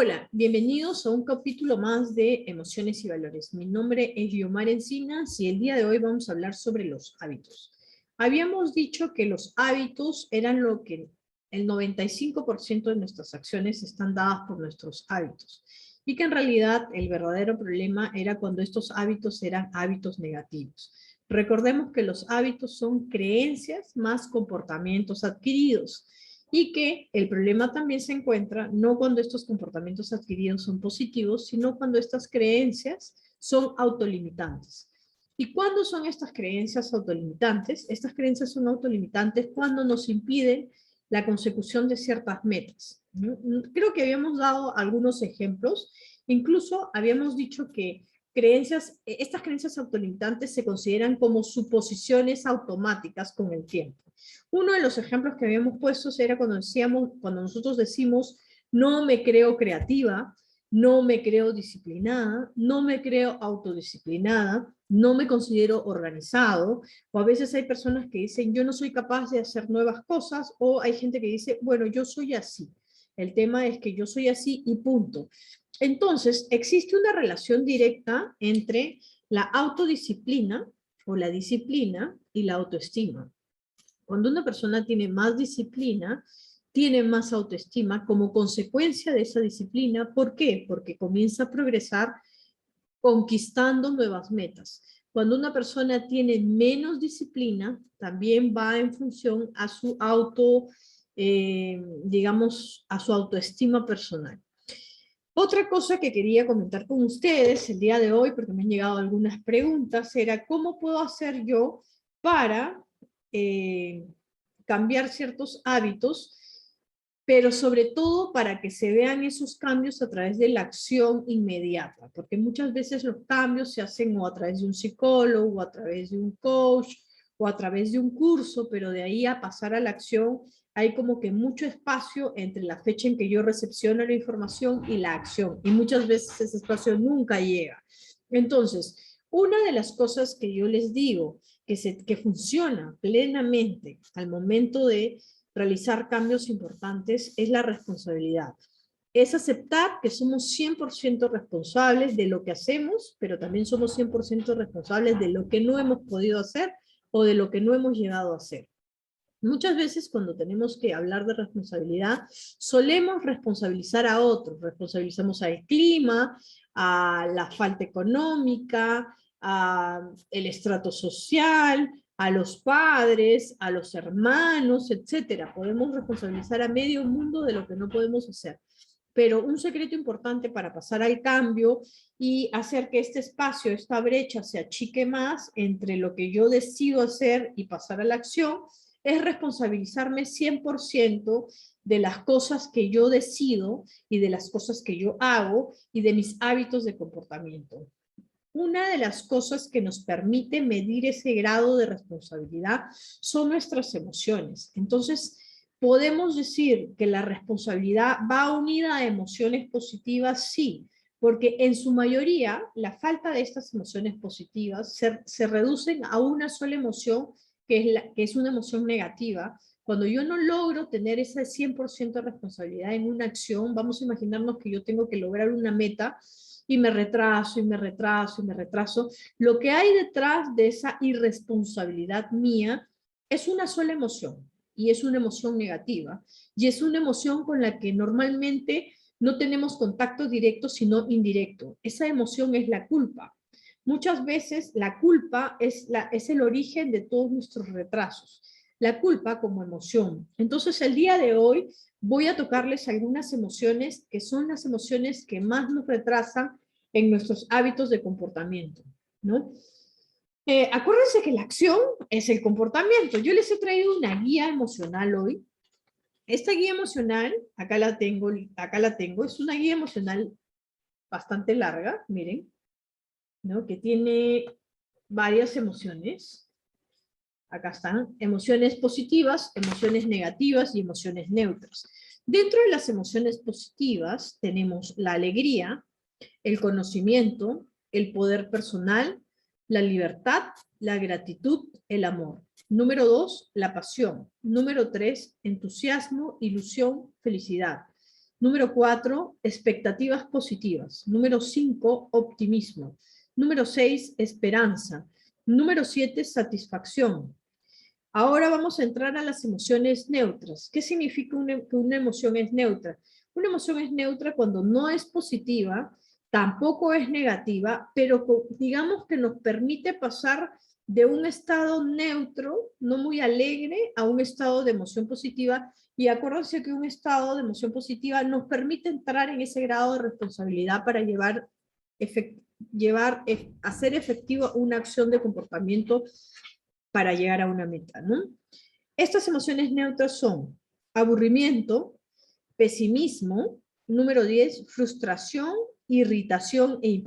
Hola, bienvenidos a un capítulo más de Emociones y Valores. Mi nombre es Guiomar Encinas y el día de hoy vamos a hablar sobre los hábitos. Habíamos dicho que los hábitos eran lo que el 95% de nuestras acciones están dadas por nuestros hábitos y que en realidad el verdadero problema era cuando estos hábitos eran hábitos negativos. Recordemos que los hábitos son creencias más comportamientos adquiridos. Y que el problema también se encuentra no cuando estos comportamientos adquiridos son positivos, sino cuando estas creencias son autolimitantes. ¿Y cuándo son estas creencias autolimitantes? Estas creencias son autolimitantes cuando nos impiden la consecución de ciertas metas. Creo que habíamos dado algunos ejemplos, incluso habíamos dicho que estas creencias autolimitantes se consideran como suposiciones automáticas con el tiempo. Uno de los ejemplos que habíamos puesto era cuando nosotros decimos, no me creo creativa, no me creo disciplinada, no me creo autodisciplinada, no me considero organizado, o a veces hay personas que dicen, yo no soy capaz de hacer nuevas cosas, o hay gente que dice, bueno, yo soy así. El tema es que yo soy así y punto. Entonces, existe una relación directa entre la autodisciplina o la disciplina y la autoestima. Cuando una persona tiene más disciplina, tiene más autoestima como consecuencia de esa disciplina. ¿Por qué? Porque comienza a progresar conquistando nuevas metas. Cuando una persona tiene menos disciplina, también va en función a su digamos, a su autoestima personal. Otra cosa que quería comentar con ustedes el día de hoy, porque me han llegado algunas preguntas, era cómo puedo hacer yo para cambiar ciertos hábitos, pero sobre todo para que se vean esos cambios a través de la acción inmediata, porque muchas veces los cambios se hacen o a través de un psicólogo, o a través de un coach, o a través de un curso, pero de ahí a pasar a la acción hay como que mucho espacio entre la fecha en que yo recepciono la información y la acción, y muchas veces ese espacio nunca llega. Entonces, una de las cosas que yo les digo, que funciona plenamente al momento de realizar cambios importantes, es la responsabilidad. Es aceptar que somos 100% responsables de lo que hacemos, pero también somos 100% responsables de lo que no hemos podido hacer o de lo que no hemos llegado a hacer. Muchas veces cuando tenemos que hablar de responsabilidad, solemos responsabilizar a otros. Responsabilizamos al clima, a la falta económica, al estrato social, a los padres, a los hermanos, etcétera. Podemos responsabilizar a medio mundo de lo que no podemos hacer. Pero un secreto importante para pasar al cambio y hacer que este espacio, esta brecha se achique más entre lo que yo decido hacer y pasar a la acción, es responsabilizarme 100% de las cosas que yo decido y de las cosas que yo hago y de mis hábitos de comportamiento. Una de las cosas que nos permite medir ese grado de responsabilidad son nuestras emociones. Entonces, podemos decir que la responsabilidad va unida a emociones positivas, sí, porque en su mayoría la falta de estas emociones positivas se reducen a una sola emoción, que es una emoción negativa. Cuando yo no logro tener ese 100% de responsabilidad en una acción, vamos a imaginarnos que yo tengo que lograr una meta, y me retraso, y me retraso, y me retraso. Lo que hay detrás de esa irresponsabilidad mía es una sola emoción, y es una emoción negativa, y es una emoción con la que normalmente no tenemos contacto directo, sino indirecto. Esa emoción es la culpa. Muchas veces la culpa es el origen de todos nuestros retrasos. La culpa como emoción. Entonces, el día de hoy voy a tocarles algunas emociones que son las emociones que más nos retrasan en nuestros hábitos de comportamiento, ¿no? Acuérdense que la acción es el comportamiento. Yo les he traído una guía emocional hoy. Esta guía emocional, acá la tengo, es una guía emocional bastante larga, miren, ¿no? Que tiene varias emociones. Acá están, emociones positivas, emociones negativas y emociones neutras. Dentro de las emociones positivas tenemos la alegría, el conocimiento, el poder personal, la libertad, la gratitud, el amor. Número 2, la pasión. Número 3, entusiasmo, ilusión, felicidad. Número 4, expectativas positivas. Número 5, optimismo. Número 6, esperanza. Número 7, satisfacción. Ahora vamos a entrar a las emociones neutras. ¿Qué significa que una emoción es neutra? Una emoción es neutra cuando no es positiva, tampoco es negativa, pero digamos que nos permite pasar de un estado neutro, no muy alegre, a un estado de emoción positiva. Y acuérdense que un estado de emoción positiva nos permite entrar en ese grado de responsabilidad para hacer efectiva una acción de comportamiento para llegar a una meta, ¿no? Estas emociones neutras son aburrimiento, pesimismo, número 10, frustración, irritación e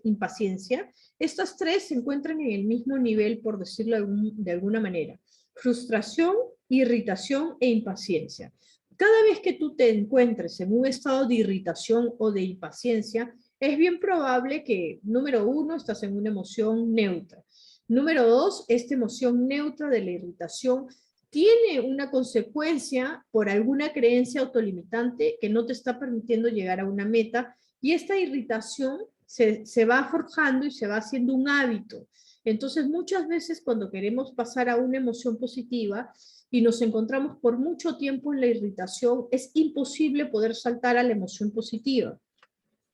impaciencia. Estas tres se encuentran en el mismo nivel, por decirlo de alguna manera. Frustración, irritación e impaciencia. Cada vez que tú te encuentres en un estado de irritación o de impaciencia, es bien probable que, número 1, estás en una emoción neutra. Número 2, esta emoción neutra de la irritación tiene una consecuencia por alguna creencia autolimitante que no te está permitiendo llegar a una meta, y esta irritación se va forjando y se va haciendo un hábito. Entonces, muchas veces cuando queremos pasar a una emoción positiva y nos encontramos por mucho tiempo en la irritación, es imposible poder saltar a la emoción positiva.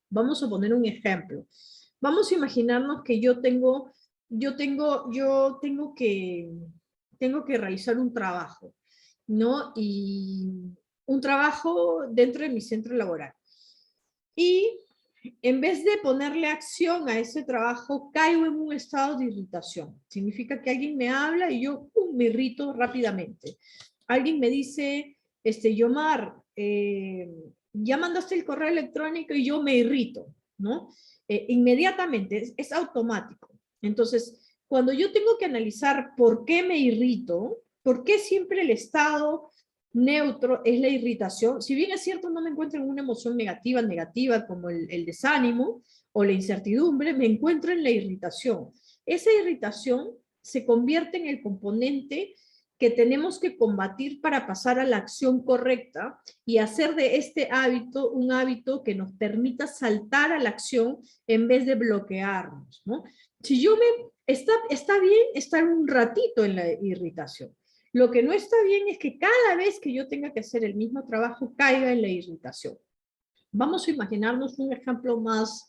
Vamos a poner un ejemplo. Vamos a imaginarnos que tengo que realizar un trabajo, ¿no? Y un trabajo dentro de mi centro laboral. Y en vez de ponerle acción a ese trabajo, caigo en un estado de irritación. Significa que alguien me habla y yo me irrito rápidamente. Alguien me dice, Yomar, ya mandaste el correo electrónico, y yo me irrito, ¿no? Inmediatamente, es automático. Entonces, cuando yo tengo que analizar por qué me irrito, por qué siempre el estado neutro es la irritación, si bien es cierto no me encuentro en una emoción negativa como el desánimo o la incertidumbre, me encuentro en la irritación. Esa irritación se convierte en el componente que tenemos que combatir para pasar a la acción correcta y hacer de este hábito un hábito que nos permita saltar a la acción en vez de bloquearnos, ¿no? Si yo está bien estar un ratito en la irritación. Lo que no está bien es que cada vez que yo tenga que hacer el mismo trabajo caiga en la irritación. Vamos a imaginarnos un ejemplo más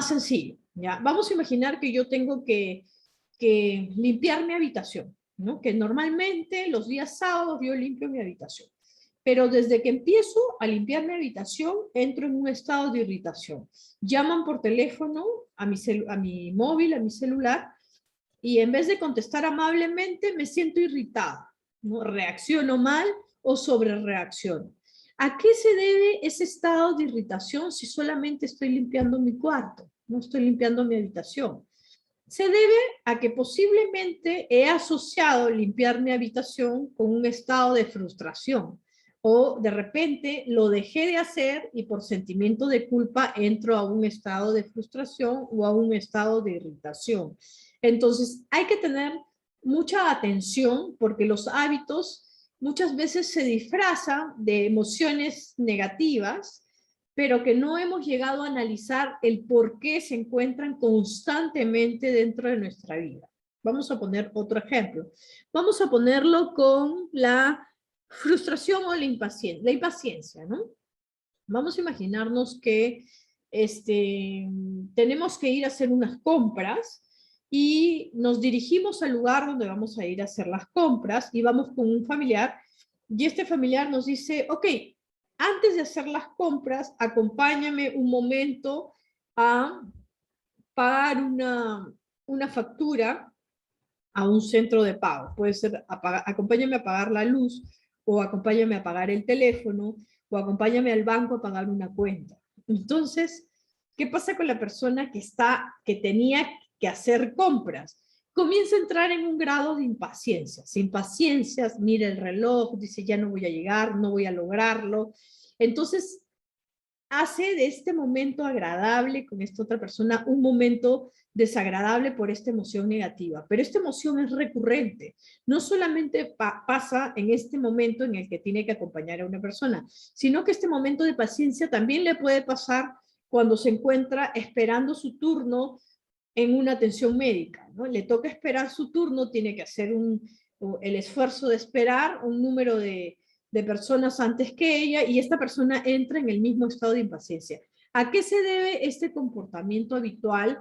sencillo, ¿ya? Vamos a imaginar que yo tengo que limpiar mi habitación, ¿no? Que normalmente los días sábados yo limpio mi habitación. Pero desde que empiezo a limpiar mi habitación, entro en un estado de irritación. Llaman por teléfono a mi móvil, a mi celular, y en vez de contestar amablemente, me siento irritada, ¿no? Reacciono mal o sobrereacciono. ¿A qué se debe ese estado de irritación si solamente estoy limpiando mi cuarto, no estoy limpiando mi habitación? Se debe a que posiblemente he asociado limpiar mi habitación con un estado de frustración, o de repente lo dejé de hacer y por sentimiento de culpa entro a un estado de frustración o a un estado de irritación. Entonces hay que tener mucha atención porque los hábitos muchas veces se disfrazan de emociones negativas, pero que no hemos llegado a analizar el por qué se encuentran constantemente dentro de nuestra vida. Vamos a poner otro ejemplo. Vamos a ponerlo con la frustración o la impaciencia, ¿no? Vamos a imaginarnos que tenemos que ir a hacer unas compras y nos dirigimos al lugar donde vamos a ir a hacer las compras y vamos con un familiar, y este familiar nos dice, ok, antes de hacer las compras, acompáñame un momento a pagar una factura a un centro de pago. Puede ser, acompáñame a pagar la luz, o acompáñame a pagar el teléfono, o acompáñame al banco a pagar una cuenta. Entonces, ¿qué pasa con la persona que tenía que hacer compras? Comienza a entrar en un grado de impaciencia. Sin paciencias, mira el reloj, dice ya no voy a llegar, no voy a lograrlo. Entonces, hace de este momento agradable con esta otra persona un momento desagradable por esta emoción negativa. Pero esta emoción es recurrente. No solamente pasa en este momento en el que tiene que acompañar a una persona, sino que este momento de paciencia también le puede pasar cuando se encuentra esperando su turno en una atención médica, ¿no? Le toca esperar su turno, tiene que hacer el esfuerzo de esperar un número de personas antes que ella, y esta persona entra en el mismo estado de impaciencia. ¿A qué se debe este comportamiento habitual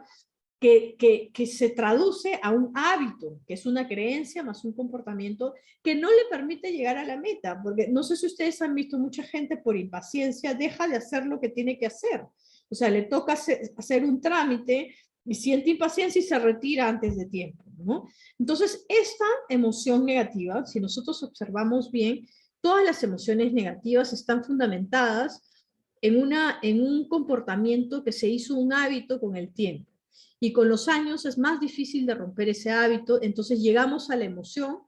que se traduce a un hábito, que es una creencia más un comportamiento que no le permite llegar a la meta? Porque no sé si ustedes han visto, mucha gente por impaciencia deja de hacer lo que tiene que hacer. O sea, le toca hacer un trámite y siente impaciencia y se retira antes de tiempo, ¿no? Entonces, esta emoción negativa, si nosotros observamos bien, todas las emociones negativas están fundamentadas en un comportamiento que se hizo un hábito con el tiempo. Y con los años es más difícil de romper ese hábito, entonces llegamos a la emoción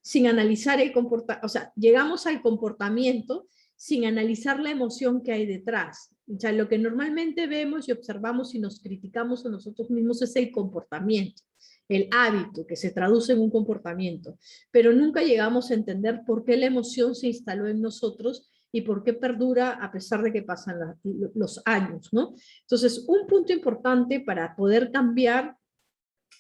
sin analizar el comportamiento, o sea, llegamos al comportamiento sin analizar la emoción que hay detrás. O sea, lo que normalmente vemos y observamos y nos criticamos a nosotros mismos es el comportamiento, el hábito que se traduce en un comportamiento, pero nunca llegamos a entender por qué la emoción se instaló en nosotros y por qué perdura a pesar de que pasan los años, ¿no? Entonces, un punto importante para poder cambiar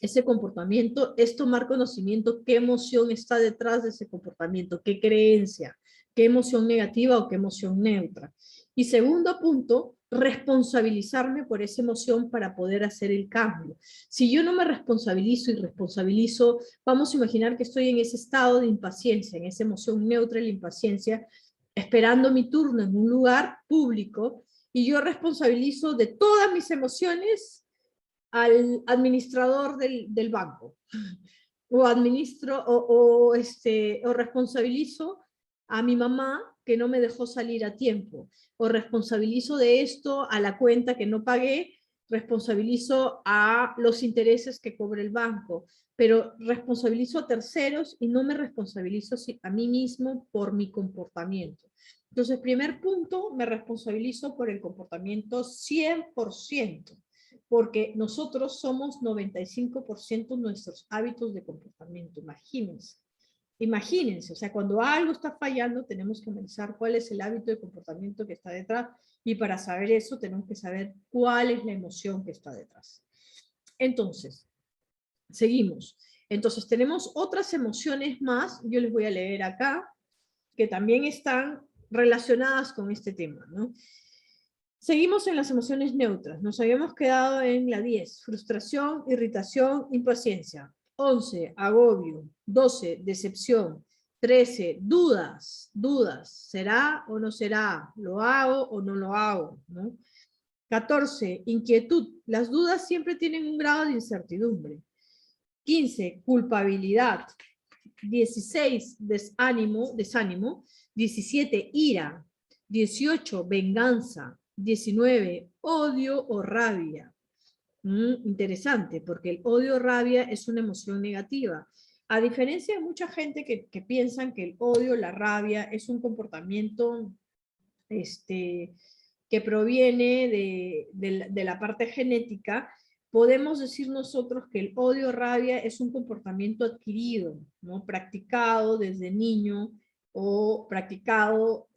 ese comportamiento es tomar conocimiento qué emoción está detrás de ese comportamiento, qué creencia, qué emoción negativa o qué emoción neutra. Y segundo punto, responsabilizarme por esa emoción para poder hacer el cambio. Si yo no me responsabilizo y responsabilizo, vamos a imaginar que estoy en ese estado de impaciencia, en esa emoción neutra, la impaciencia, esperando mi turno en un lugar público, y yo responsabilizo de todas mis emociones al administrador del banco, o administro, o responsabilizo a mi mamá que no me dejó salir a tiempo, o responsabilizo de esto a la cuenta que no pagué, responsabilizo a los intereses que cobra el banco, pero responsabilizo a terceros y no me responsabilizo a mí mismo por mi comportamiento. Entonces, primer punto, me responsabilizo por el comportamiento 100%, porque nosotros somos 95% nuestros hábitos de comportamiento. Imagínense, o sea, cuando algo está fallando, tenemos que analizar cuál es el hábito de comportamiento que está detrás, y para saber eso tenemos que saber cuál es la emoción que está detrás. Entonces, seguimos. Entonces, tenemos otras emociones más, yo les voy a leer acá, que también están relacionadas con este tema, ¿no? Seguimos en las emociones neutras. Nos habíamos quedado en la 10. Frustración, irritación, impaciencia. 11. Agobio. 12. Decepción. 13. Dudas. ¿Será o no será? ¿Lo hago o no lo hago? ¿No? 14. Inquietud. Las dudas siempre tienen un grado de incertidumbre. 15. Culpabilidad. 16. Desánimo. 17. Ira. 18. Venganza. 19. Odio o rabia. Interesante, porque el odio o rabia es una emoción negativa. A diferencia de mucha gente que piensan que el odio, la rabia, es un comportamiento que proviene de la parte genética, podemos decir nosotros que el odio o rabia es un comportamiento adquirido, ¿no? Practicado desde niño o practicado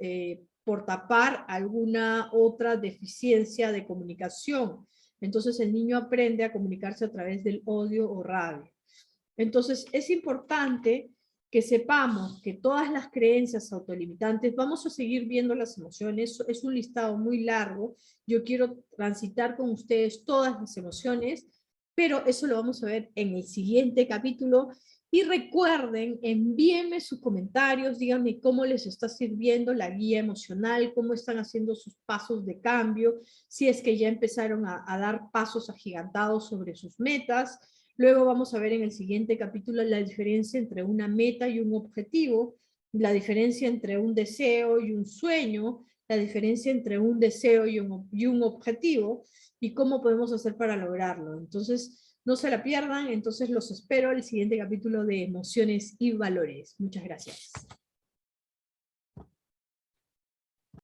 por tapar alguna otra deficiencia de comunicación. Entonces el niño aprende a comunicarse a través del odio o rabia. Entonces es importante que sepamos que todas las creencias autolimitantes, vamos a seguir viendo las emociones, es un listado muy largo, yo quiero transitar con ustedes todas las emociones, pero eso lo vamos a ver en el siguiente capítulo. Y recuerden, envíenme sus comentarios, díganme cómo les está sirviendo la guía emocional, cómo están haciendo sus pasos de cambio, si es que ya empezaron a dar pasos agigantados sobre sus metas. Luego vamos a ver en el siguiente capítulo la diferencia entre una meta y un objetivo, la diferencia entre un deseo y un sueño, la diferencia entre un deseo y un objetivo, y cómo podemos hacer para lograrlo. Entonces, no se la pierdan, entonces los espero al siguiente capítulo de Emociones y Valores. Muchas gracias.